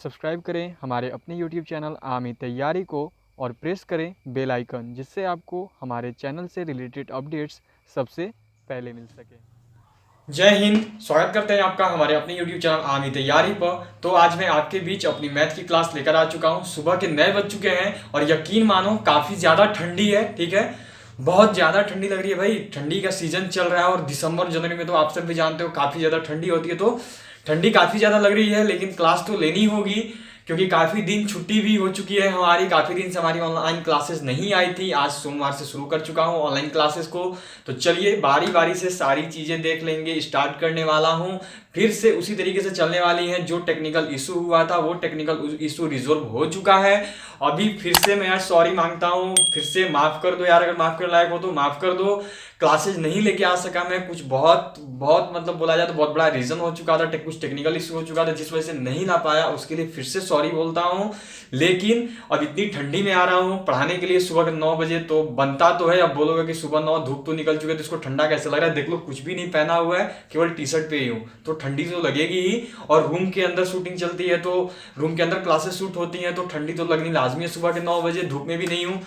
Subscribe करें हमारे अपने यूट्यूब चैनल आमी तैयारी को और प्रेस करें बेल आइकन, जिससे आपको हमारे चैनल से रिलेटेड अपडेट्स सबसे पहले मिल सके। जय हिंद। स्वागत करते हैं आपका हमारे अपने YouTube चैनल आमी तैयारी पर। तो आज मैं आपके बीच अपनी मैथ की क्लास लेकर आ चुका हूं। सुबह के 9 बज चुके हैं और यकीन मानो काफ़ी ज़्यादा ठंडी है। ठीक है, बहुत ज़्यादा ठंडी लग रही है भाई। ठंडी का सीजन चल रहा है और दिसंबर जनवरी में तो आप सब भी जानते हो काफ़ी ज़्यादा ठंडी होती है। तो ठंडी काफ़ी ज़्यादा लग रही है, लेकिन क्लास तो लेनी होगी क्योंकि काफ़ी दिन छुट्टी भी हो चुकी है हमारी। काफ़ी दिन से हमारी ऑनलाइन क्लासेस नहीं आई थी। आज सोमवार से शुरू कर चुका हूँ ऑनलाइन क्लासेस को। तो चलिए बारी बारी से सारी चीज़ें देख लेंगे। स्टार्ट करने वाला हूँ, फिर से उसी तरीके से चलने वाली हैं। जो टेक्निकल इशू हुआ था वो टेक्निकल इशू रिजोल्व हो चुका है। अभी फिर से मैं यार सॉरी मांगता हूँ, फिर से माफ़ कर दो यार। अगर माफ़ करने लायक हो तो माफ़ कर दो। क्लासेज नहीं लेके आ सका मैं, कुछ बहुत बहुत मतलब बोला जाए तो बहुत बड़ा रीज़न हो चुका था, कुछ टेक्निकल इशू हो चुका था जिस वजह से नहीं ला पाया। उसके लिए फिर से सॉरी बोलता हूँ। लेकिन अब इतनी ठंडी में आ रहा हूँ पढ़ाने के लिए सुबह के 9 बजे, तो बनता तो है। अब बोलोगे कि सुबह 9 धूप तो निकल चुके तो इसको ठंडा कैसे लग रहा है। देख लो, कुछ भी नहीं पहना हुआ है, केवल टी शर्ट पे ही हूँ, तो ठंडी तो लगेगी ही। और रूम के अंदर शूटिंग चलती है, तो रूम के अंदर क्लासेस शूट होती हैं, तो ठंडी तो लगनी लाजमी है। सुबह के 9 बजे धूप में भी नहीं हूँ।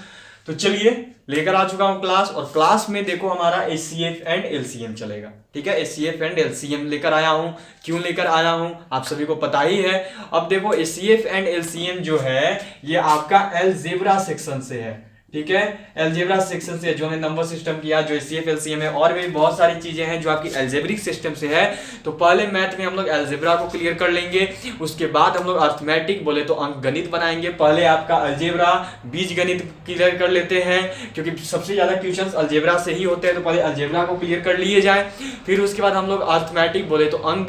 तो चलिए लेकर आ चुका हूं क्लास, और क्लास में देखो हमारा एचसीएफ एंड एलसीएम चलेगा। ठीक है, एचसीएफ एंड एलसीएम लेकर आया हूं। क्यों लेकर आया हूं आप सभी को पता ही है। अब देखो एचसीएफ एंड एलसीएम जो है ये आपका अलजेब्रा सेक्शन से है। ठीक है, अलजेब्रा सेक्शन से जो हमने नंबर सिस्टम किया, जो एचसीएफ एलसीएम है, और भी बहुत सारी चीजें हैं जो आपकी अलजेब्रिक सिस्टम से है। तो पहले मैथ में हम लोग अलजेब्रा को क्लियर कर लेंगे, उसके बाद हम लोग अर्थमेटिक बोले तो अंक गणित बनाएंगे। पहले आपका अलजेब्रा बीज गणित क्लियर कर लेते हैं, क्योंकि सबसे ज्यादा क्वेश्चंस अलजेब्रा से ही होते हैं। तो पहले अलजेब्रा को क्लियर कर लिए जाए, फिर उसके बाद हम लोग अर्थमेटिक बोले तो अंक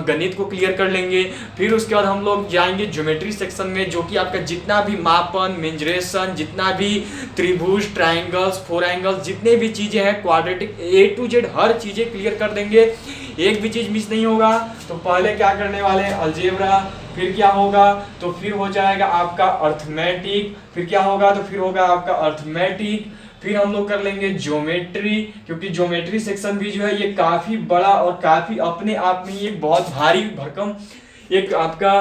गणित को क्लियर कर लेंगे। फिर उसके बाद हम लोग जाएंगे ज्योमेट्री सेक्शन में, जो कि आपका जितना भी मापन, मेंजरेशन, जितना भी त्रिभुज, ट्रायंगल्स, फोर एंगल्स, जितने भी चीजें हैं, क्वाड्रेटिक, ए टू जेड हर चीजें क्लियर कर देंगे। एक भी चीज मिस नहीं होगा। तो पहले क्या करने वाले हैं, अलजेब्रा, फिर क्या होगा तो फिर हो जाएगा आपका अर्थमेटिक, फिर क्या होगा तो फिर होगा आपका अर्थमेटिक। फिर हम लोग कर लेंगे ज्योमेट्री, क्योंकि ज्योमेट्री सेक्शन भी जो है ये काफी बड़ा और काफी अपने आप में ये बहुत भारी भरकम एक आपका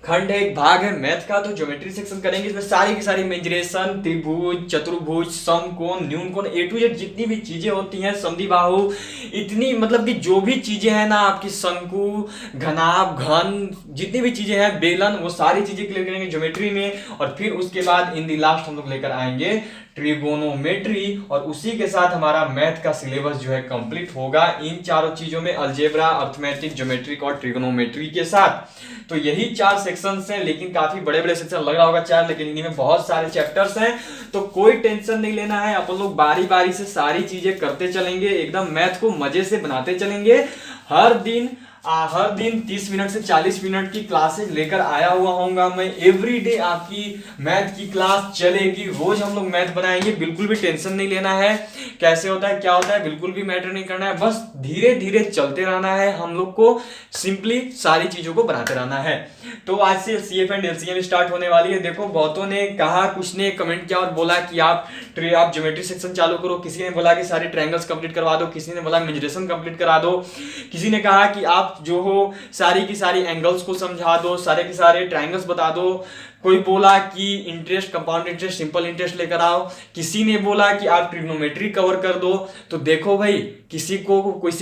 खंड है, एक भाग है मैथ का। तो ज्योमेट्री सेक्शन करेंगे, इसमें सारी की सारी मेंजरेशन, त्रिभुज, चतुर्भुज, समकोण, न्यूनकोण, ए टू जेड जितनी भी चीजें होती हैं, संधिबाहु, इतनी मतलब कि जो भी चीजें हैं ना आपकी, शंकु, घनाभ, घन, जितनी भी चीजें हैं, बेलन, वो सारी चीजें क्लियर करेंगे ज्योमेट्री में। और फिर उसके बाद इन दी लास्ट हम लोग लेकर आएंगे ट्रिगोनोमेट्री, और उसी के साथ हमारा मैथ का सिलेबस जो है कंप्लीट होगा इन चारों चीजों में, अलजेब्रा, अर्थमेटिक, ज्योमेट्रिक और ट्रिगोनोमेट्री के साथ। तो यही 4 सेक्शंस हैं, लेकिन काफी बड़े बड़े सेक्शन लग रहा होगा 4, लेकिन इन्हीं में बहुत सारे चैप्टर्स हैं। तो कोई टेंशन नहीं लेना है, अपन लोग बारी बारी से सारी चीजें करते चलेंगे, एकदम मैथ को मजे से बनाते चलेंगे। हर दिन 30 मिनट से 40 मिनट की क्लासेज लेकर आया हुआ होऊंगा मैं। एवरीडे आपकी मैथ की क्लास चलेगी, रोज हम लोग मैथ बनाएंगे। बिल्कुल भी टेंशन नहीं लेना है, कैसे होता है क्या होता है बिल्कुल भी मैटर नहीं करना है, बस धीरे धीरे चलते रहना है। हम लोग को सिंपली सारी चीजों को बनाते रहना है। तो आज से सीएफ एंड एलसीएम स्टार्ट होने वाली है। देखो बहुतों ने कहा, कुछ ने कमेंट किया और बोला कि आप ज्योमेट्री सेक्शन चालू करो, किसी ने बोला कि सारे ट्रायंगल्स कंप्लीट करवा दो, किसी ने बोला मेंजरेशन कंप्लीट करा दो, किसी ने कहा कि आप जो हो सारी की सारी एंगल्स को समझा दो, सारे के सारे ट्रायंगल्स बता दो। कोई बोला कि interest, compound interest, simple interest लेकर आओ, किसी ने बोला कि आप ट्रिग्नोमेट्री कवर कर दो। तो देखो भाई, किसी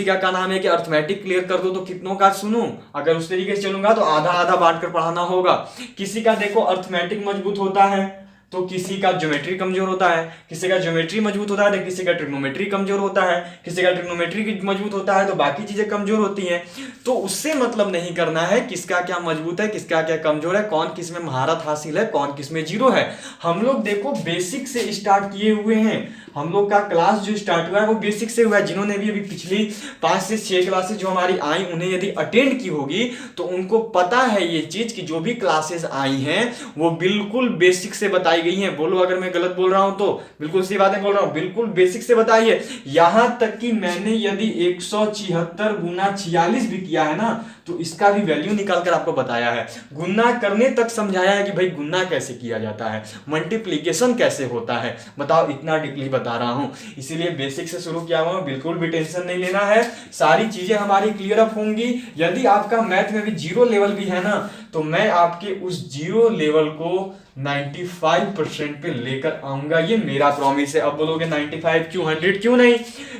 का नाम है कि अर्थमेटिक क्लियर कर दो, तो कितनों का सुनूं। अगर उस तरीके से चलूंगा तो आधा आधा बांट कर पढ़ाना होगा। किसी का देखो अर्थमेटिक मजबूत होता है तो किसी का ज्योमेट्री कमजोर होता है, किसी का ज्योमेट्री मजबूत होता है तो किसी का ट्रिग्नोमेट्री कमजोर होता है, किसी का ट्रिग्नोमेट्री मजबूत होता है तो बाकी चीजें कमजोर होती हैं। तो उससे मतलब नहीं करना है किसका क्या मजबूत है, किसका क्या कमजोर है, कौन किस में महारत हासिल है, कौन किस में जीरो है। हम लोग देखो बेसिक से स्टार्ट किए हुए हैं। हम लोग का क्लास जो स्टार्ट हुआ है वो बेसिक से हुआ है। जिन्होंने भी अभी पिछली 5 से 6 क्लासेस जो हमारी आई, उन्हें यदि अटेंड की होगी तो उनको पता है ये चीज कि जो भी क्लासेस आई हैं वो बिल्कुल बेसिक से बताई गई हैं। बोलो अगर मैं गलत बोल रहा हूं तो, बिल्कुल सही बातें बोल रहा हूं, बिल्कुल बेसिक से बताई है। यहां तक कि मैंने यदि 176 गुना 46 भी किया है ना, तो इसका भी वैल्यू निकाल कर आपको बताया है, गुणा करने तक समझाया है कि भाई गुणा कैसे किया जाता है, मल्टीप्लीकेशन कैसे होता है। बताओ, इतना डीपली बता रहा हूं, इसीलिए बेसिक से शुरू किया हुआ, बिल्कुल भी टेंशन नहीं लेना है, सारी चीजें हमारी क्लियर अप होंगी। यदि आपका मैथ में भी जीरो लेवल भी है ना, तो मैं आपके उस जीरो लेवल को 95% पे लेकर आऊंगा, ये मेरा प्रॉमिस है। अब बोलोगे 95 क्यों, 100 क्यों नहीं?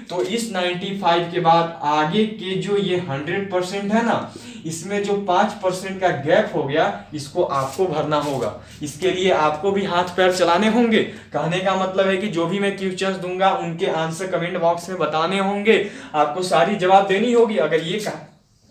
तो इस 95 के बाद आगे के जो ये 100% है ना, इसमें जो 5% का गैप हो गया, इसको आपको भरना होगा। इसके लिए आपको भी हाथ पैर चलाने होंगे। कहने का मतलब है कि जो भी मैं क्वेश्चंस दूंगा उनके आंसर कमेंट बॉक्स में बताने होंगे, आपको सारी जवाब देनी होगी।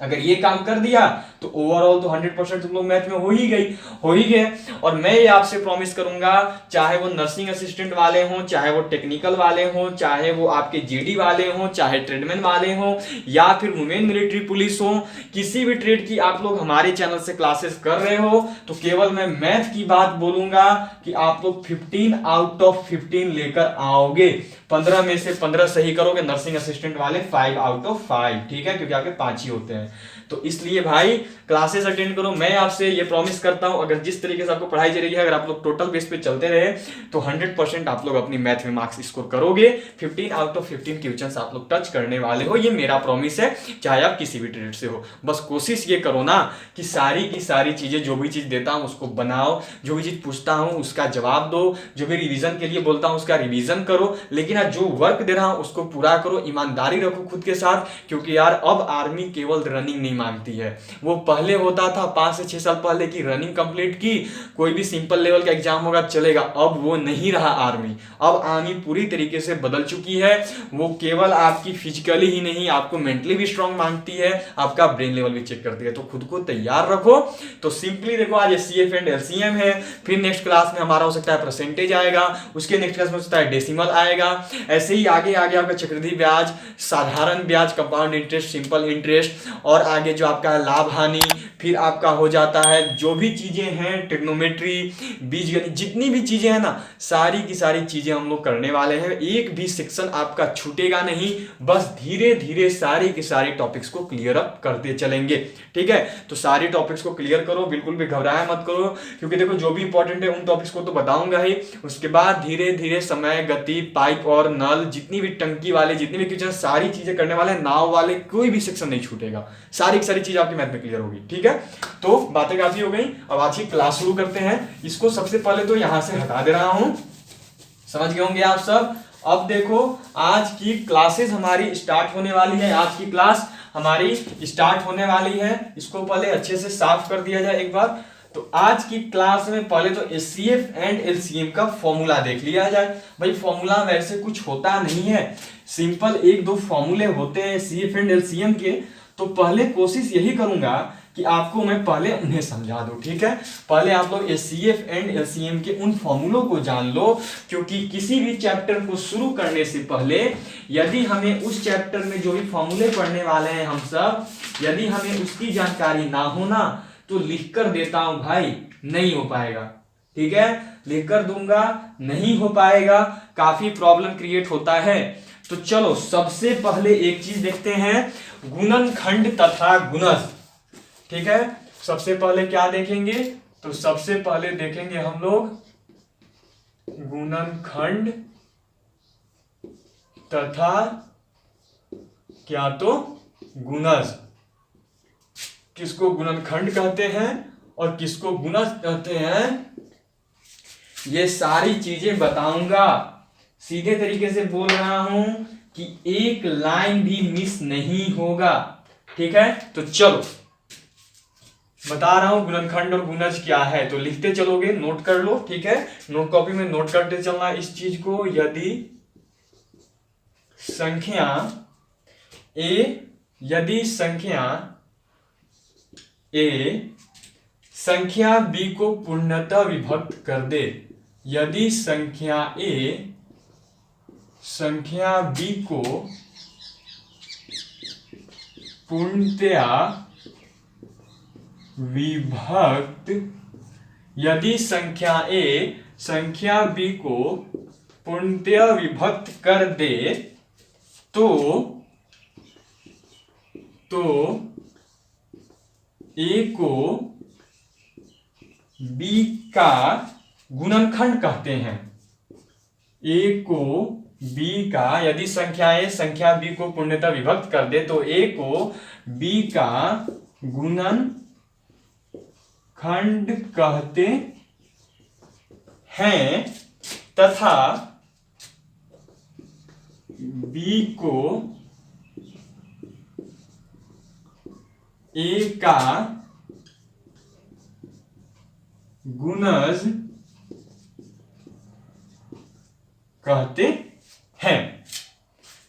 अगर ये काम कर दिया तो ओवरऑल तो 100% तुम लोग मैथ में हो ही गए। और मैं ये आपसे प्रॉमिस करूंगा, चाहे वो नर्सिंग असिस्टेंट वाले हों, चाहे वो टेक्निकल वाले हों, चाहे वो आपके जीडी वाले हों, चाहे ट्रेडमैन वाले हों, या फिर वुमेन मिलिट्री पुलिस हो, किसी भी ट्रेड की आप लोग हमारे चैनल से क्लासेस कर रहे हो, तो केवल मैं मैथ की बात बोलूंगा कि आप लोग 15 आउट ऑफ 15 लेकर आओगे। 15 में से 15 सही करोगे, नर्सिंग असिस्टेंट वाले 5 आउट ऑफ 5, ठीक है, क्योंकि आपके 5 ही होते हैं। तो इसलिए भाई क्लासेस अटेंड करो, मैं आपसे ये प्रॉमिस करता हूं, अगर जिस तरीके से आपको पढ़ाई चल रही है, अगर आप लोग टोटल बेस पे चलते रहे तो 100% आप लोग अपनी मैथ में मार्क्स स्कोर करोगे। 15 आउट ऑफ 15 क्वेश्चंस आप लोग टच करने वाले हो, ये मेरा प्रॉमिस है, चाहे आप किसी भी ट्रेड से हो। बस कोशिश ये करो ना कि सारी की सारी चीजें, जो भी चीज देता हूं उसको बनाओ, जो भी चीज पूछता हूं उसका जवाब दो, जो भी रिवीजन के लिए बोलता हूं उसका रिवीजन करो, लेकिन आज जो वर्क दे रहा हूं उसको पूरा करो, ईमानदारी रखो खुद के साथ। क्योंकि यार अब आर्मी केवल रनिंग नहीं मांगती है, वो पहले होता था 5 से 6 साल पहले की रनिंग कंप्लीट की, कोई भी सिंपल लेवल का एग्जाम होगा चलेगा, अब वो नहीं रहा आर्मी। अब आर्मी पूरी तरीके से बदल चुकी है, वो केवल आपकी फिजिकली ही नहीं, आपको मेंटली भी स्ट्रांग मांगती है, आपका ब्रेन लेवल भी चेक करती है। तो खुद को तैयार रखो। तो सिंपली देखो, आज एचसीएफ एंड एलसीएम है, फिर नेक्स्ट क्लास में हमारा हो सकता है परसेंटेज आएगा, उसके नेक्स्ट क्लास में हो सकता है डेसिमल आएगा, ऐसे ही आगे आगे आपका चक्रवृद्धि ब्याज, साधारण ब्याज, कंपाउंड इंटरेस्ट, सिंपल इंटरेस्ट, और आगे जो आपका लाभ हानि, फिर आपका हो जाता है जो भी चीजें हैं, ट्रिग्नोमेट्री, बीजगणित, जितनी भी चीजें हैं ना, सारी की सारी चीजें हम लोग करने वाले हैं। एक भी सेक्शन आपका छूटेगा नहीं, बस धीरे धीरे सारी की सारी टॉपिक्स को क्लियर अप करते चलेंगे, ठीक है। तो सारी टॉपिक्स को क्लियर करो, बिल्कुल भी घबराया मत करो, क्योंकि देखो जो भी इंपॉर्टेंट है उन टॉपिक्स को तो बताऊंगा ही, उसके बाद धीरे धीरे समय, गति, पाइप और नल, जितनी भी टंकी वाले, जितनी भी क्वेश्चन, सारी चीजें करने वाले, नाव वाले, कोई भी सेक्शन नहीं छूटेगा, सारी की सारी चीज आपकी मैथ में क्लियर होगी, ठीक है। तो बातें काफी हो गई, अब आज की क्लास शुरू करते हैं। इसको सबसे पहले तो यहां से हटा दे रहा हूं, समझ गए होंगे आप सब। अब देखो, आज की क्लासेस हमारी स्टार्ट होने वाली है, आज की क्लास हमारी स्टार्ट होने वाली है। इसको पहले अच्छे से साफ कर दिया जाए एक बार। तो आज की क्लास में पहले तो एचसीएफ एंड एलसीएम का फॉर्मूला देख लिया जाए। भाई फॉर्मूला वैसे कुछ होता नहीं है, सिंपल 1-2 फॉर्मूले होते हैं एचसीएफ एंड एलसीएम के। तो पहले कोशिश यही करूंगा कि आपको मैं पहले उन्हें समझा दूं, ठीक है। पहले आप लोग एचसीएफ एंड एलसीएम के उन फॉर्मूलों को जान लो, क्योंकि किसी भी चैप्टर को शुरू करने से पहले यदि हमें उस चैप्टर में जो भी फॉर्मूले पढ़ने वाले हैं हम सब, यदि हमें उसकी जानकारी ना हो ना, तो लिख कर देता हूं भाई, नहीं हो पाएगा, ठीक है, लिख कर दूंगा, नहीं हो पाएगा, काफी प्रॉब्लम क्रिएट होता है। तो चलो सबसे पहले एक चीज देखते हैं, गुणनखंड तथा गुणज, ठीक है। सबसे पहले क्या देखेंगे, तो सबसे पहले देखेंगे हम लोग गुणनखंड तथा क्या तो गुणज। किसको गुणनखंड कहते हैं और किसको गुणज कहते हैं, ये सारी चीजें बताऊंगा। सीधे तरीके से बोल रहा हूं कि एक लाइन भी मिस नहीं होगा, ठीक है। तो चलो बता रहा हूं गुणनखंड और गुणज क्या है, तो लिखते चलोगे, नोट कर लो, ठीक है, नोट कॉपी में नोट करते चलना इस चीज को। यदि संख्या बी को पूर्णतः विभक्त कर दे, यदि संख्या बी को पूर्णतया विभक्त, यदि संख्या बी को पूर्णतया विभक्त कर दे तो ए को बी का गुणनखंड कहते हैं। ए को बी का, यदि संख्या ए संख्या बी को पूर्णतः विभक्त कर दे तो ए को बी का गुणनखंड कहते हैं तथा बी को ए का गुणज कहते हैं।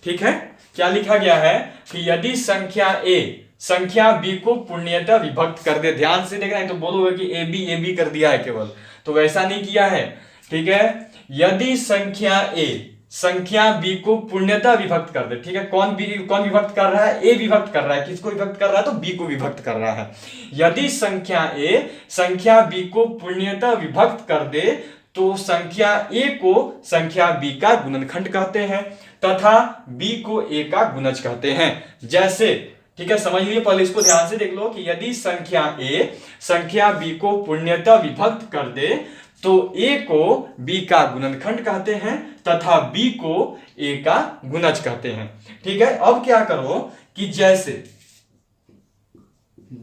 ठीक है, क्या लिखा गया है कि यदि संख्या ए संख्या बी को पूर्णतः विभक्त कर दे, ध्यान से देखना है तो बोलोगे कि ए बी कर दिया है केवल, तो वैसा नहीं किया है। ठीक है, यदि संख्या ए संख्या बी को पूर्णतः विभक्त कर दे, ठीक है, कौन विभक्त कर रहा है? ए विभक्त कर रहा है। किसको विभक्त कर रहा है? तो बी को विभक्त कर रहा है। यदि संख्या ए संख्या बी को पूर्णतः विभक्त कर दे तो संख्या ए को संख्या बी का गुणनखंड कहते हैं तथा बी को ए का गुणज कहते हैं। जैसे, ठीक है, समझ लीजिए, पहले इसको ध्यान से देख लो कि यदि संख्या ए संख्या बी को पूर्णतः विभक्त कर दे तो ए को बी का गुणनखंड कहते हैं तथा बी को ए का गुणज कहते हैं। ठीक है, अब क्या करो कि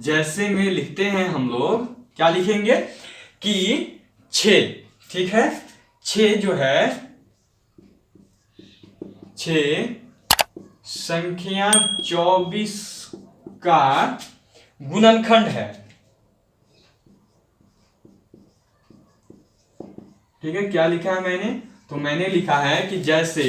जैसे में लिखते हैं हम लोग, क्या लिखेंगे कि 6, ठीक है, 6 जो है 6 संख्या 24 का गुणनखंड है। ठीक है, क्या लिखा है मैंने? तो मैंने लिखा है कि जैसे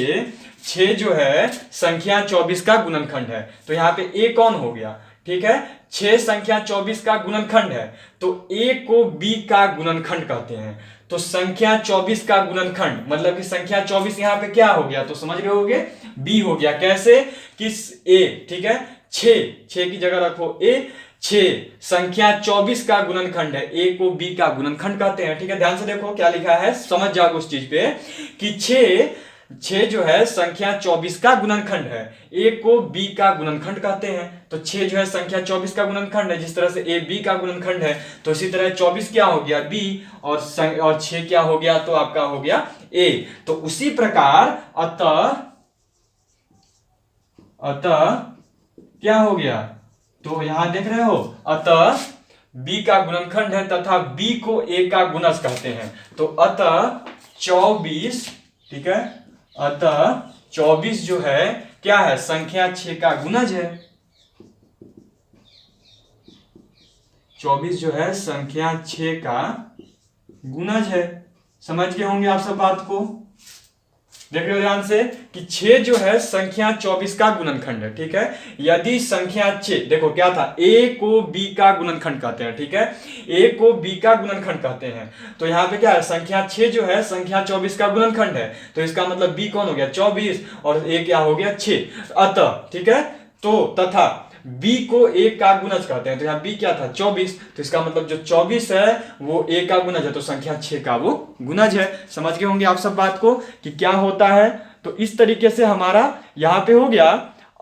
6 जो है संख्या 24 का गुणनखंड है, तो यहां पे ए कौन हो गया? ठीक है, 6 संख्या 24 का गुणनखंड है तो ए को बी का गुणनखंड कहते हैं। तो संख्या 24 का गुणनखंड मतलब कि संख्या 24 यहां पे क्या हो गया? तो समझ रहे होगे, बी हो गया। कैसे? कि ए, ठीक है, 6 की जगह रखो ए, 6 संख्या 24 का गुणनखंड है, ए को बी का गुणनखंड कहते हैं। ठीक है, ध्यान से देखो क्या लिखा है, समझ जाओ उस चीज पे कि 6 जो है संख्या 24 का गुणनखंड है, ए को बी का गुणनखंड कहते हैं। तो 6 जो है संख्या 24 का गुणनखंड है, जिस तरह से ए बी का गुणनखंड है तो इसी तरह 24 क्या हो गया? बी, और 6 क्या हो गया? तो आपका हो गया ए। तो उसी प्रकार अतः क्या हो गया? तो यहां देख रहे हो, अतः b का गुणनखंड है तथा b को a का गुणज कहते हैं। तो अतः 24, ठीक है, अतः 24 जो है क्या है? संख्या 6 का गुणज है। 24 जो है संख्या 6 का गुणज है। समझ गए होंगे आप सब बात को? देख रहे हो ध्यान से कि 6 जो है संख्या 24 का गुणनखंड है। ठीक है, यदि संख्या 6, देखो क्या था, a को b का गुणनखंड कहते हैं। ठीक है, a को b का गुणनखंड कहते हैं। तो यहाँ पे क्या है? संख्या 6 जो है संख्या 24 का गुणनखंड है, तो इसका मतलब b कौन हो गया? 24, और a क्या हो गया? 6। अतः, ठीक है, तो तथा b को a का गुणज कहते हैं। तो यहाँ b क्या था? 24, तो इसका मतलब जो 24 है वो a का गुणज है, तो संख्या 6 का वो गुणज है। समझ गए होंगे आप सब बात को कि क्या होता है। तो इस तरीके से हमारा यहाँ पे हो गया।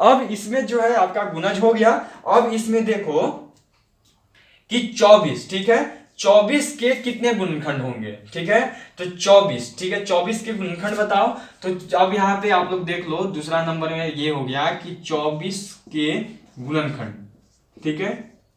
अब इसमें जो है आपका गुणज हो गया। अब इसमें देखो कि 24, ठीक है, 24 के कितने गुणनखंड होंगे? ठीक है, तो 24, ठीक है, 24 के गुणनखंड बताओ। तो अब यहाँ पे आप लोग देख लो, दूसरा नंबर में ये हो गया कि 24 के गुणनखंड। ठीक है,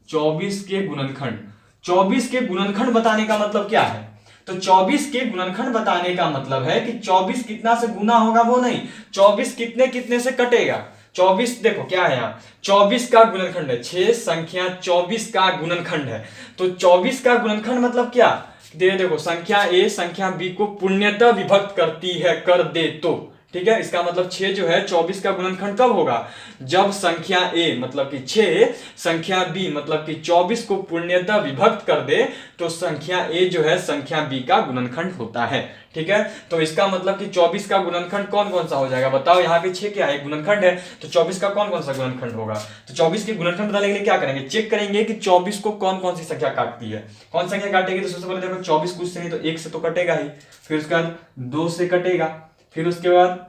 24 के गुणनखंड। 24 के गुणनखंड बताने का मतलब क्या है? तो 24 के गुणनखंड बताने का मतलब है कि 24 कितना से गुना होगा वो नहीं, 24 कितने कितने से कटेगा। 24 देखो क्या है यहाँ, 24 का गुणनखंड है, 6 संख्या 24 का गुणनखंड है। तो 24 का गुणनखंड मतलब क्या? देखो संख्या ए संख्या बी को पूर्णतः विभक्त करती है, कर दे तो, ठीक है, इसका मतलब 6 जो है 24 का गुणनखंड कब होगा? जब संख्या a मतलब कि 6 संख्या b मतलब कि 24 को पूर्णतः विभक्त कर दे तो संख्या a जो है संख्या b का गुणनखंड होता है। ठीक है, तो इसका मतलब कि 24 का गुणनखंड कौन कौन सा हो जाएगा बताओ? यहाँ पे 6 क्या है? गुणनखंड है, तो 24 का कौन कौन सा गुणनखंड होगा? तो 24 के गुणनखंड बताने के लिए क्या करेंगे? चेक करेंगे कि 24 को कौन कौन सी संख्या काटती है। कौन संख्या काटेगी? तो सबसे पहले देखो 24 कुछ से नहीं तो 1 से तो कटेगा ही, फिर उसके बाद 2 से कटेगा, फिर उसके बाद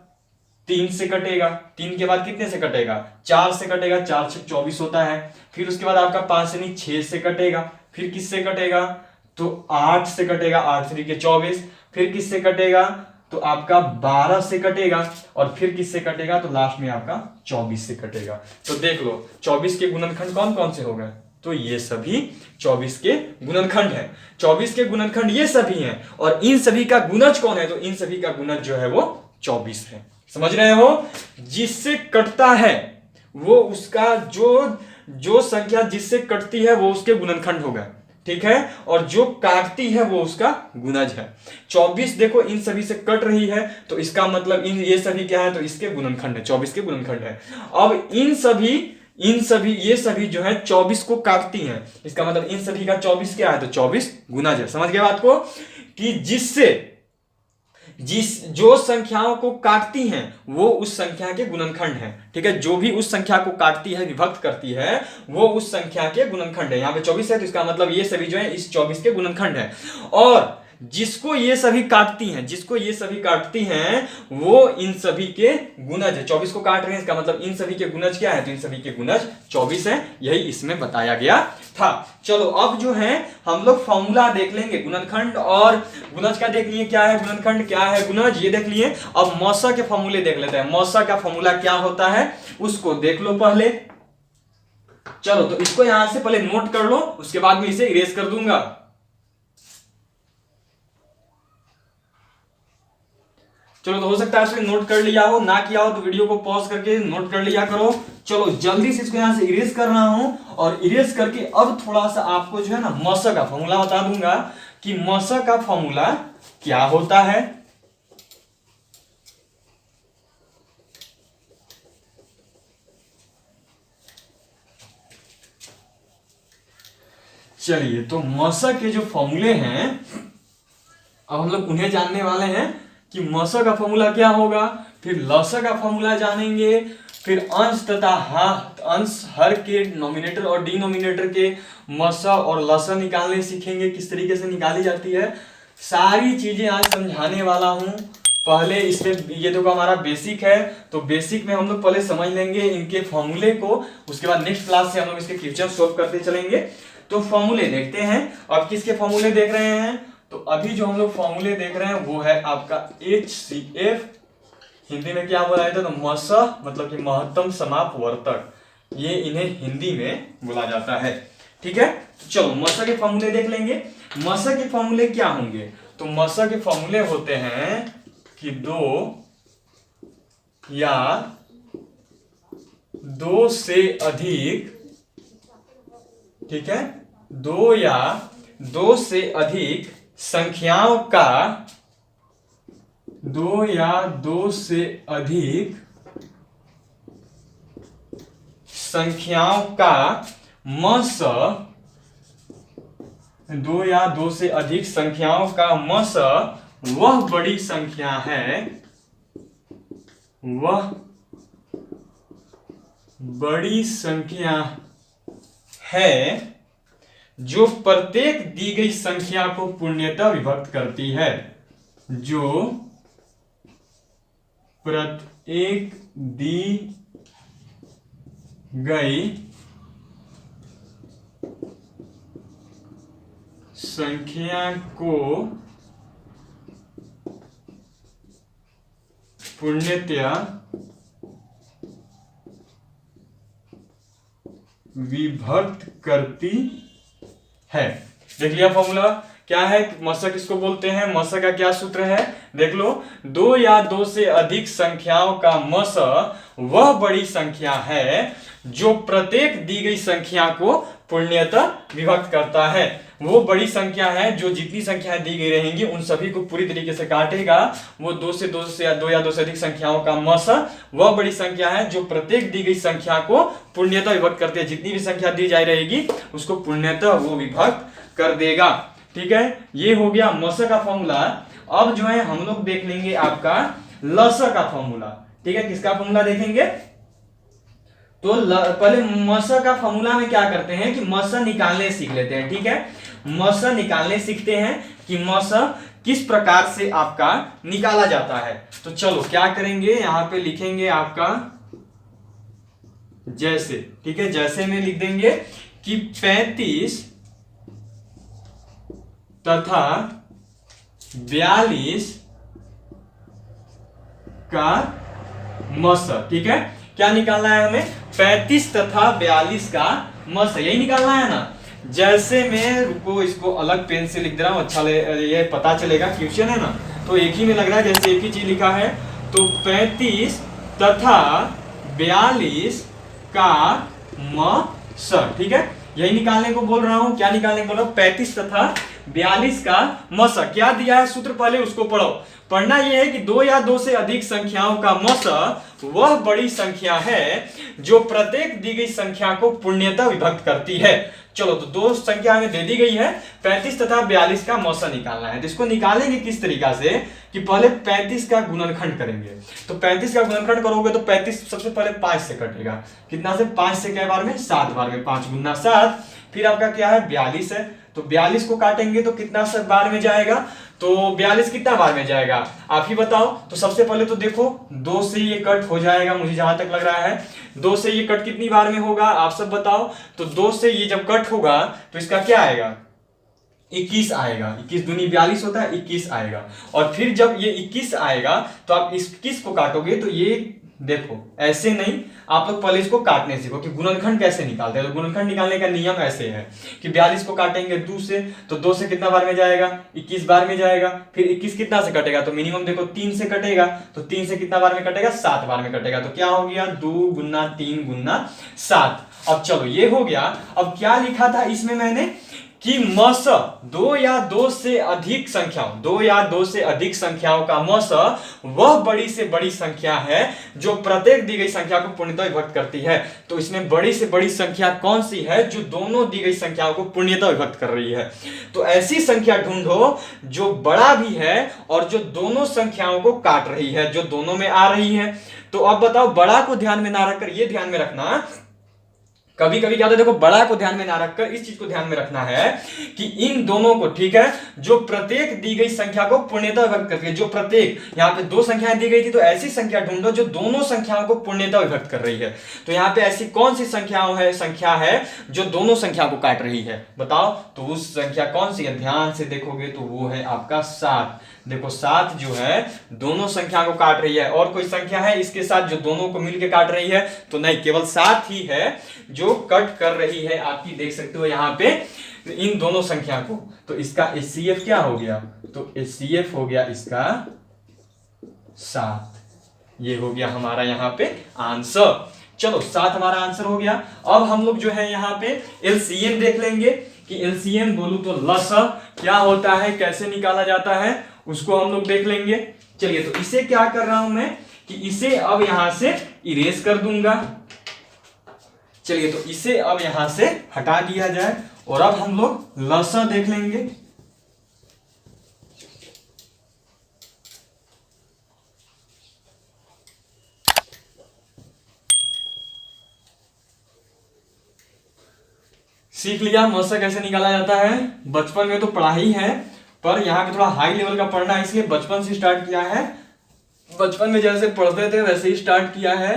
3 से कटेगा, 3 के बाद कितने से कटेगा, 4 से कटेगा, 4 से 24 होता है। फिर उसके बाद आपका 5 से नहीं 6 से कटेगा, फिर किससे कटेगा, तो 8 से कटेगा, 8 3 के 24। फिर किससे कटेगा, तो आपका 12 से कटेगा, और फिर किससे कटेगा, तो लास्ट में आपका 24 से कटेगा। तो देख लो 24 के गुणनखंड कौन कौन से हो गए, तो ये सभी 24 के गुणनखंड है। 24 के गुणनखंड ये सभी हैं, और इन सभी का गुणज कौन है, तो इन सभी का गुणज जो है वो 24 है। समझ रहे हो, जिससे कटता है वो उसका जो संख्या जिससे कटती है वो उसके गुणनखंड होगा, ठीक है, और जो काटती है वो उसका गुणज है। 24 देखो इन सभी से कट रही है, तो इसका मतलब ये सभी क्या है, तो इसके गुणनखंड है, 24 के गुणनखंड है। अब इन सभी ये सभी जो है 24 को काटती हैं, इसका मतलब इन सभी का 24 क्या है, तो 24 गुणज है। समझ गए बात को, कि जो संख्याओं को काटती हैं वो उस संख्या के गुणनखंड है, ठीक है, जो भी उस संख्या को काटती है, विभक्त करती है, वो उस संख्या के गुणनखंड है। यहाँ पे 24 है, तो इसका मतलब ये सभी जो है इस 24 के गुणनखंड है। और जिसको ये सभी काटती हैं वो इन सभी के गुणज है। 24 को काट रहे हैं, इसका मतलब इन सभी के गुणज क्या है, तो इन सभी के गुणज 24 है। यही इसमें बताया गया था। चलो अब जो है हम लोग फॉर्मूला देख लेंगे, गुणनखंड और गुणज का देख लिए, क्या है गुणनखंड, क्या है गुणज, ये देख लिए। अब मौसा के फॉर्मूले देख लेते हैं। मौसा का फॉर्मूला क्या होता है उसको देख लो पहले। चलो तो इसको यहां से पहले नोट कर लो, उसके बाद में इसे इरेज कर दूंगा। चलो तो हो सकता है इसमें नोट कर लिया हो, ना किया हो तो वीडियो को पॉज करके नोट कर लिया करो। चलो जल्दी से इसको यहां से इरेज कर रहा हूं, और इरेज करके अब थोड़ा सा आपको जो है ना मौसा का फॉर्मूला बता दूंगा कि मौसा का फॉर्मूला क्या होता है। चलिए तो मौसा के जो फॉर्मूले हैं अब हम लोग उन्हें जानने वाले हैं कि मौसा का फॉर्मूला क्या होगा, फिर लौसा का फॉर्मूला जानेंगे, फिर अंश तथा अंश हर के नॉमिनेटर और डिनोमिनेटर के मौसा और लौसा निकालने सीखेंगे, किस तरीके से निकाली जाती है। सारी चीजें आज समझाने वाला हूं। पहले इसमें ये देखो हमारा बेसिक है, तो बेसिक में हम लोग पहले समझ लेंगे इनके फॉर्मूले को, उसके बाद नेक्स्ट क्लास से हम लोग इसके क्वेश्चन सॉल्व करते चलेंगे। तो फॉर्मूले देखते हैं। अब किसके फॉर्मूले देख रहे हैं, तो अभी जो हम लोग फॉर्मूले देख रहे हैं वो है आपका HCF, हिंदी में क्या बोला जाता है, तो मौसा मतलब कि महत्तम समापवर्तक, ये इन्हें हिंदी में बोला जाता है, ठीक है। चलो मौसा के फॉर्मूले देख लेंगे। मौसा के फॉर्मूले क्या होंगे, तो मौसा के फॉर्मूले होते हैं कि 2 या 2 से अधिक, ठीक है, 2 या 2 से अधिक संख्याओं का, 2 या 2 से अधिक संख्याओं का मौसा, 2 या 2 से अधिक संख्याओं का मौसा वह बड़ी संख्या है, वह बड़ी संख्या है जो प्रत्येक दी गई संख्या को पूर्णतः विभक्त करती है, जो प्रत्येक दी गई संख्या को पूर्णतः विभक्त करती है। देख लिया फॉर्मूला क्या है, मौसा किसको बोलते हैं, मौसा का क्या सूत्र है, देख लो। 2 या 2 से अधिक संख्याओं का मौसा वह बड़ी संख्या है जो प्रत्येक दी गई संख्या को पूर्णतः विभक्त करता है। वो बड़ी संख्या है जो जितनी संख्याएं दी गई रहेंगी उन सभी को पूरी तरीके से काटेगा। वो 2 या 2 से अधिक संख्याओं का मौसा वह बड़ी संख्या है जो प्रत्येक दी गई संख्या को पूर्णतः विभक्त करती है। जितनी भी संख्या दी जाए रहेगी उसको पूर्णतः वो विभक्त कर देगा, ठीक है। ये हो गया मौसा का फॉर्मूला। अब जो है हम लोग देख लेंगे आपका लौसा का फॉर्मूला, ठीक है। किसका फॉर्मूला देखेंगे, तो पहले मौसा का फॉर्मूला में क्या करते हैं कि मौसा निकालने सीख लेते हैं, ठीक है। मौसा निकालने सीखते हैं कि मस किस प्रकार से आपका निकाला जाता है। तो चलो क्या करेंगे, यहां पे लिखेंगे आपका जैसे, ठीक है, जैसे में लिख देंगे कि 35 तथा 42 का मस, ठीक है। क्या निकालना है हमें, 35 तथा 42 का मस, यही निकालना है ना। जैसे मैं, रुको इसको अलग पेन से लिख दे रहा हूं, अच्छा ये पता चलेगा, क्वेश्चन है ना तो एक ही में लग रहा है, जैसे एक ही चीज लिखा है। तो 35 तथा 42 का मस, ठीक है, यही निकालने को बोल रहा हूं। क्या निकालने को बोल रहा हूं, 35 तथा 42 का मस। क्या दिया है सूत्र, पहले उसको पढ़ो। पढ़ना यह है कि दो या दो से अधिक संख्याओं का मस वह बड़ी संख्या है जो प्रत्येक दी गई संख्या को पूर्णतः विभक्त करती है। चलो तो दो संख्या हमें दे दी गई है, 35 तथा 42 का मस निकालना है। तो इसको निकालेंगे किस तरीका से कि पहले 35 का गुणनखंड करेंगे। तो 35 का गुणनखंड करोगे तो 35 सबसे पहले 5 से कटेगा, कितना से, 5 से क्या बार में, 7 बार में, 5 गुना 7। फिर आपका क्या है, 42 है, तो 42 को काटेंगे तो कितना बार में जाएगा, तो 42 कितना बार में जाएगा आप ही बताओ। तो सबसे पहले तो देखो 2 से ये कट हो जाएगा, मुझे जहां तक लग रहा है 2 से ये कट कितनी बार में होगा, आप सब बताओ। तो 2 से ये जब कट होगा तो इसका क्या आएगा, 21 आएगा। 21 दूनी 42 होता है, 21 आएगा। और फिर जब ये 21 आएगा तो आप इस 21 को काटोगे तो ये देखो ऐसे नहीं, आप लोग पहले इसको काटने सीखो कि गुणनखंड कैसे निकालते हैं। तो गुणनखंड निकालने का नियम ऐसे है कि 42 को काटेंगे 2 से, तो 2 से कितना बार में जाएगा, 21 बार में जाएगा। फिर 21 कितना से कटेगा, तो मिनिमम देखो 3 से कटेगा, तो 3 से कितना बार में कटेगा, 7 बार में कटेगा। तो क्या हो गया, 2 गुना 3 गुना 7। अब चलो ये हो गया। अब क्या लिखा था इसमें मैंने कि मस दो या दो से अधिक संख्याओं का मस वह बड़ी से बड़ी संख्या है जो प्रत्येक दी गई संख्या को पूर्णतः विभक्त करती है। तो इसमें बड़ी से बड़ी संख्या कौन सी है जो दोनों दी गई संख्याओं को पूर्णतः विभक्त कर रही है। तो ऐसी संख्या ढूंढो जो बड़ा भी है और जो दोनों संख्याओं को काट रही है, जो दोनों में आ रही है। तो अब बताओ, बड़ा को ध्यान में ना रखकर, ये ध्यान में रखना, कभी कभी क्या होता है, देखो बड़ा को ध्यान में ना रखकर इस चीज को ध्यान में रखना है कि इन दोनों को, ठीक है, जो प्रत्येक दी गई संख्या को पूर्णतः विभक्त करती है, जो प्रत्येक, यहाँ पे 2 संख्याएं दी गई थी तो ऐसी संख्या ढूंढो जो दोनों संख्याओं को पूर्णतः विभक्त कर रही है। तो यहाँ पे ऐसी कौन सी संख्या है जो दोनों संख्या को काट रही है, बताओ। तो उस संख्या कौन सी है, ध्यान से देखोगे तो वो है आपका 7। देखो 7 जो है दोनों संख्या को काट रही है। और कोई संख्या है इसके साथ जो दोनों को मिलकर काट रही है, तो नहीं, केवल 7 ही है जो कट कर रही है, आपकी देख सकते हो यहाँ पे इन दोनों संख्या को। तो इसका HCF क्या हो गया, तो HCF हो गया इसका 7। ये हो गया हमारा यहाँ पे आंसर। चलो 7 हमारा आंसर हो गया। अब हम लोग जो है यहाँ पे LCM देख लेंगे कि LCM बोलूं तो लसा क्या होता है, कैसे निकाला जाता है, उसको हम लोग देख लेंगे। चलिए, तो इसे क्या कर रहा हूं मैं कि इसे अब यहां से इरेज कर दूंगा। चलिए, तो इसे अब यहां से हटा दिया जाए और अब हम लोग लसा देख लेंगे। सीख लिया मसा कैसे निकाला जाता है, बचपन में तो पढ़ा ही है, पर यहाँ पे थोड़ा हाई लेवल का पढ़ना है, इसलिए बचपन से स्टार्ट किया है। बचपन में जैसे पढ़ते थे वैसे ही स्टार्ट किया है,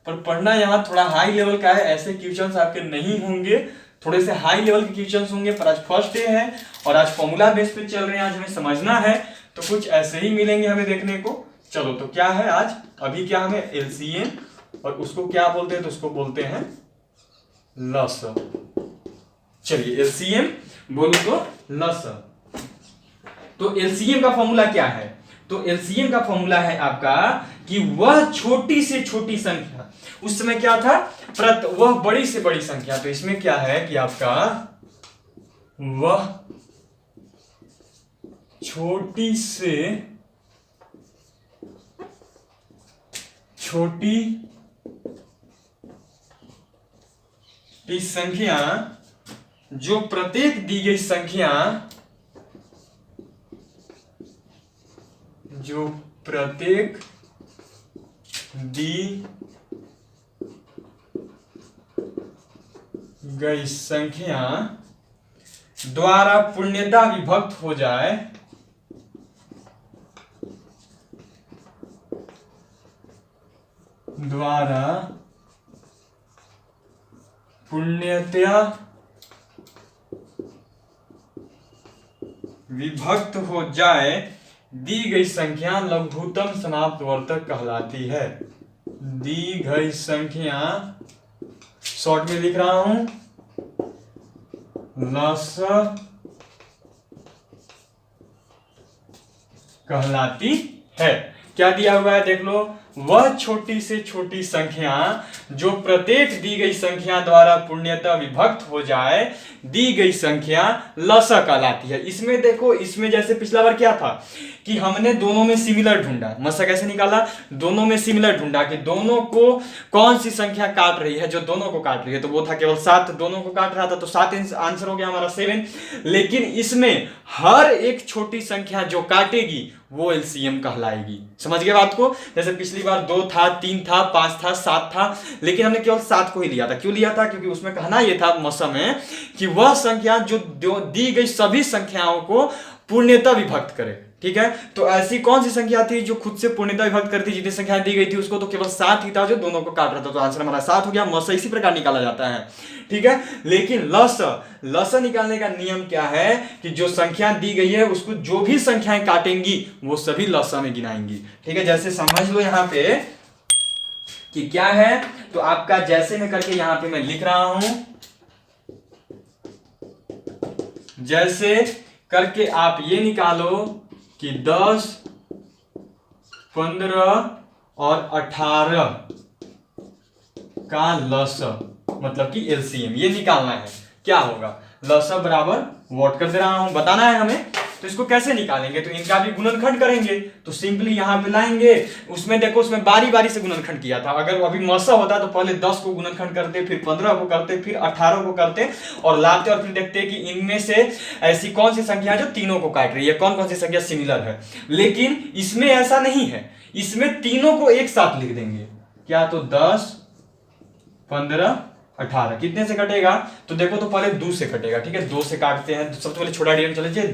पर पढ़ना यहाँ थोड़ा हाई लेवल का है। ऐसे क्वेश्चंस आपके नहीं होंगे, थोड़े से हाई लेवल के क्वेश्चंस होंगे। पर आज फर्स्ट डे है और आज फॉर्मूला बेस पे चल रहे हैं, आज हमें समझना है, तो कुछ ऐसे ही मिलेंगे हमें देखने को। चलो, तो क्या है आज, अभी क्या हमें LCM और उसको क्या बोलते हैं, तो उसको बोलते हैं लसा। चलिए, LCM बोलो तो लसा। तो LCM का फॉर्मूला क्या है, तो LCM का फॉर्मूला है आपका कि वह छोटी से छोटी संख्या, उस समय क्या था, वह बड़ी से बड़ी संख्या। तो इसमें क्या है कि आपका वह छोटी से छोटी संख्या जो प्रत्येक दी गई संख्या, जो प्रत्येक दी गई संख्या द्वारा पूर्णतः विभक्त हो जाए, द्वारा पूर्णतः विभक्त हो जाए दी गई संख्या लघुत्तम समाप्त वर्तक कहलाती है। दी गई संख्या, शॉर्ट में लिख रहा हूं, लस कहलाती है। क्या दिया हुआ है देख लो, वह छोटी से छोटी संख्या जो प्रत्येक दी गई संख्या द्वारा पूर्णतः विभक्त हो जाए दी गई संख्या लसा कहलाती है। इसमें देखो, इसमें जैसे पिछला बार क्या था कि हमने दोनों में सिमिलर ढूंढा, मसा कैसे निकाला, दोनों में सिमिलर ढूंढा कि दोनों को कौन सी संख्या काट रही है, जो दोनों को काट रही है, तो वो था केवल 7, दोनों को काट रहा था तो 7 आंसर हो गया हमारा 7। लेकिन इसमें हर एक छोटी संख्या जो काटेगी वो एलसीएम कहलाएगी। समझ गए बात को? जैसे पिछली बार 2 था, 3 था, 5 था, 7 था, लेकिन हमने केवल 7 को ही लिया था। क्यों लिया था? क्योंकि उसमें कहना यह था मसा में कि वह संख्या जो दी गई सभी संख्याओं को पूर्णतः विभक्त करे। ठीक है, तो ऐसी कौन सी संख्या थी जो खुद से पूर्णतः विभक्त करती, जितनी संख्या दी गई थी उसको, तो केवल 7 ही था जो दोनों को काट रहा था, तो आंसर हमारा 7 हो गया। मसा इसी प्रकार निकाला जाता है। ठीक है, लेकिन लस निकालने का नियम क्या है कि जो संख्या दी गई है उसको जो भी संख्याएं काटेंगी वो सभी लसा में गिनाएंगी। ठीक है, जैसे समझ लो यहां पे कि क्या है, तो आपका जैसे में करके यहां पे मैं लिख रहा हूं, जैसे करके आप ये निकालो कि 10, 15 और 18 का लसा, मतलब कि एलसीएम ये निकालना है। क्या होगा? लसा बराबर व्हाट कर दे रहा हूं, बताना है हमें। तो इसको कैसे निकालेंगे? तो इनका भी गुणनखंड करेंगे। तो सिंपली यहां पे लाएंगे, उसमें देखो उसमें बारी बारी से गुणनखंड किया था। अगर अभी मसा होता तो पहले 10 को गुणनखंड करते, फिर 15 को करते, फिर 18 को करते और लाते, और फिर देखते कि इनमें से ऐसी कौन सी संख्या जो तीनों को काट रही है, कौन कौन सी संख्या सिमिलर है। लेकिन इसमें ऐसा नहीं है, इसमें तीनों को एक साथ लिख देंगे। क्या? तो 10, 15, 18 कितने से कटेगा? तो देखो, तो पहले 2 से कटेगा। ठीक है, 2 से काटते हैं। सबसे पहले छोटा डिवीजन चले जाइए,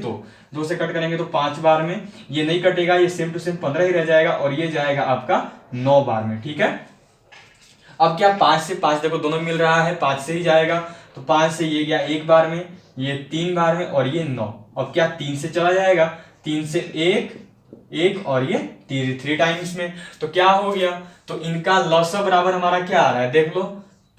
2 से कट करेंगे तो 5 बार में, ये नहीं कटेगा, ये सेम टू सेम 15 ही रह जाएगा, और ये जाएगा आपका 9 बार में। ठीक है, अब क्या 5 से 5 देखो दोनों मिल रहा है, 5 से ही जाएगा, तो 5 से ये गया 1 बार में, ये 3 बार में, और ये 9। अब क्या 3 से चला जाएगा, 3 से 1 और ये 3 टाइम्स में, तो क्या हो गया? तो इनका लसा बराबर हमारा क्या आ रहा है देख लो,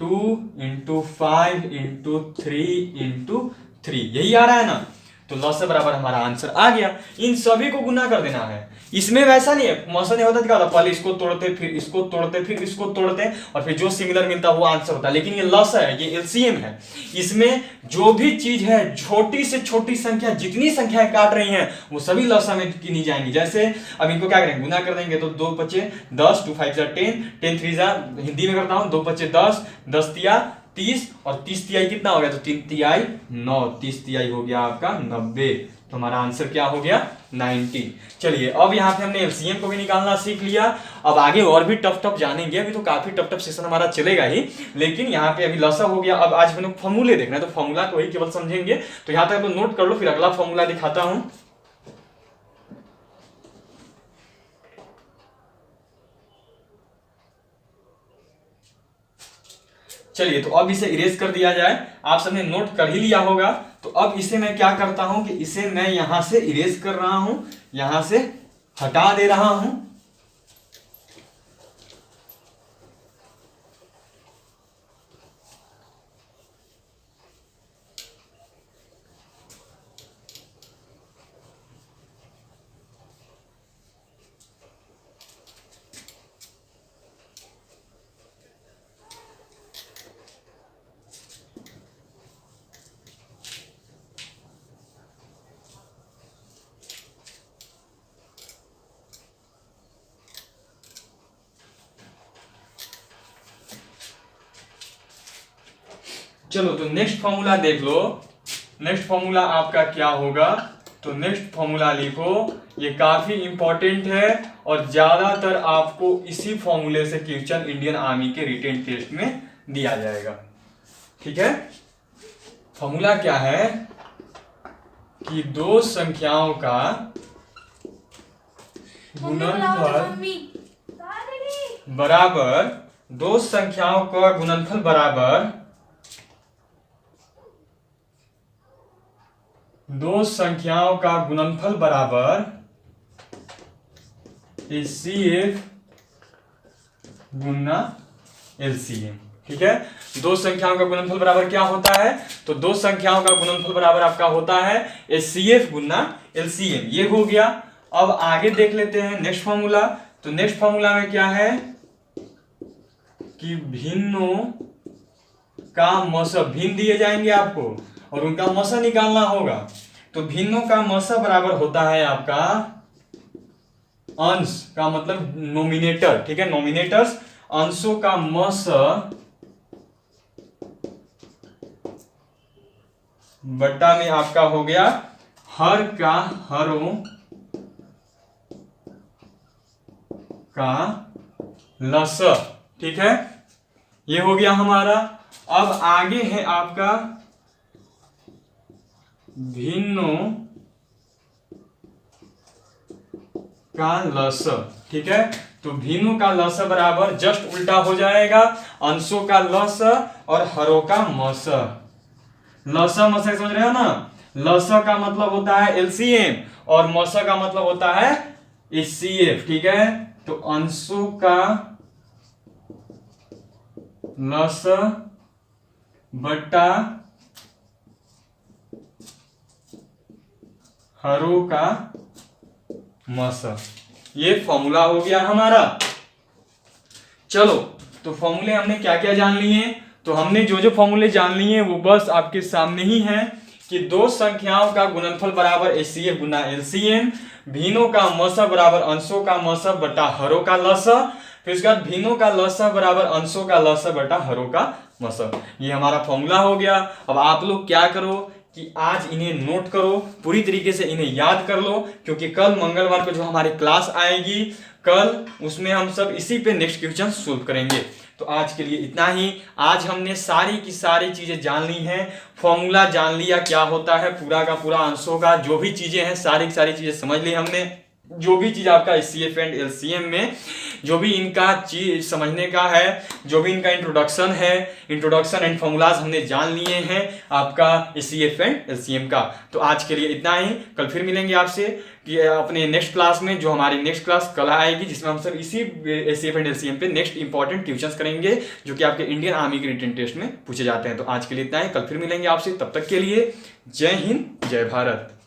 2 × 5 × 3 × 3, यही आ रहा है ना। तो लसा बराबर हमारा आंसर आ गया। इन सभी को गुना कर देना है। इसमें वैसा नहीं है, मौसा नहीं होता, क्या होता, पहले इसको तोड़ते, फिर इसको तोड़ते, फिर इसको तोड़ते, और फिर जो सिमिलर मिलता वो आंसर होता है। लेकिन ये लसा है, ये एलसीएम है। इसमें जो भी चीज है, छोटी से छोटी संख्या, जितनी संख्याएं काट रही हैं वो सभी लसा में गिनी जाएंगी। जैसे अब इनको क्या करेंगे, गुना कर देंगे, तो 2 × 5 = 10, 2 × 5 = 10, 10 × 3 = हिंदी में करता हूं, 2 × 5 = 10, 10 × 3 = 30, और 30 × 3 कितना हो गया, तो 3 × 3 = 9, 30 × 3 हो गया आपका 90। तो हमारा आंसर क्या हो गया, 90। चलिए, अब यहाँ पे हमने एलसीएम को भी निकालना सीख लिया। अब आगे और भी टफ जानेंगे, अभी तो काफी टफ सेशन हमारा चलेगा ही, लेकिन यहाँ पे अभी लसा हो गया। अब आज हम लोग फॉर्मूले देखना है, तो फॉर्मूला को ही केवल समझेंगे। तो यहाँ तक आप नोट कर लो, फिर अगला फॉर्मूला दिखाता हूं। चलिए, तो अब इसे इरेज कर दिया जाए। आप सबने नोट कर ही लिया होगा। तो अब इसे मैं क्या करता हूं कि इसे मैं यहां से इरेज कर रहा हूं, यहां से हटा दे रहा हूं। चलो, तो नेक्स्ट फॉर्मूला देख लो। नेक्स्ट फॉर्मूला आपका क्या होगा, तो नेक्स्ट फॉर्मूला लिखो। ये काफी इंपॉर्टेंट है और ज्यादातर आपको इसी फॉर्मूले से क्वेश्चन इंडियन आर्मी के रिटेन टेस्ट में दिया जाएगा। ठीक है, फॉर्मूला क्या है, कि दो संख्याओं का गुणनफल बराबर, दो संख्याओं का गुणनफल बराबर, दो संख्याओं का गुणनफल बराबर HCF गुना LCM। ठीक है, दो संख्याओं का गुणनफल बराबर क्या होता है? तो दो संख्याओं का गुणनफल बराबर आपका होता है HCF गुना LCM। ये हो गया। अब आगे देख लेते हैं नेक्स्ट फॉर्मूला। तो नेक्स्ट फॉर्मूला में क्या है कि भिन्नों का मौसा, भिन्न दिए जाएंगे आपको और उनका मौसा निकालना होगा। तो भिन्नों का मौसा बराबर होता है आपका अंश का मतलब नोमिनेटर। ठीक है, नोमिनेटर्स, अंशों का मौसा बट्टा में आपका हो गया हर का हरों का लसा। ठीक है, ये हो गया हमारा। अब आगे है आपका भिन्नों का लसा। ठीक है, तो भिन्नों का लसा बराबर जस्ट उल्टा हो जाएगा, अंशों का लसा और हरों का मौसा। लसा मौसा समझ रहे हो ना? लसा का मतलब होता है LCM और मौसा का मतलब होता है HCF। ठीक है, तो अंशों का लसा बट्टा हरों का मौसा, ये फॉर्मूला हो गया हमारा। चलो, तो फॉर्मूले हमने क्या क्या जान लिए? तो हमने जो जो फॉर्मूले जान लिए वो बस आपके सामने ही हैं कि दो संख्याओं का गुणनफल बराबर HCF गुना LCM, भिन्नों का मौसा बराबर अंशों का मौसा बटा हरों का लसा, फिर उसके बाद भिन्नों का लसा बराबर अंशों का लसा बटा हरों का मौसा। ये हमारा फॉर्मूला हो गया। अब आप लोग क्या करो कि आज इन्हें नोट करो, पूरी तरीके से इन्हें याद कर लो, क्योंकि कल मंगलवार को जो हमारी क्लास आएगी, कल उसमें हम सब इसी पे नेक्स्ट क्वेश्चन सोल्व करेंगे। तो आज के लिए इतना ही। आज हमने सारी की सारी चीजें जान ली हैं, फॉर्मूला जान लिया क्या होता है, पूरा का पूरा अंशों का जो भी चीजें हैं सारी की सारी चीजें समझ ली हमने। जो भी चीज आपका HCF एंड LCM में जो भी इनका चीज समझने का है, जो भी इनका इंट्रोडक्शन है, इंट्रोडक्शन एंड फॉर्मूलाज हमने जान लिए हैं आपका HCF एंड LCM का। तो आज के लिए इतना ही। कल फिर मिलेंगे आपसे कि अपने नेक्स्ट क्लास में, जो हमारी नेक्स्ट क्लास कल आएगी, जिसमें हम सब इसी HCF एंड LCM पे नेक्स्ट इंपॉर्टेंट क्वेश्चंस करेंगे जो कि आपके इंडियन आर्मी के रिटन टेस्ट में पूछे जाते हैं। तो आज के लिए इतना ही। कल फिर मिलेंगे आपसे, तब तक के लिए जय हिंद, जय भारत।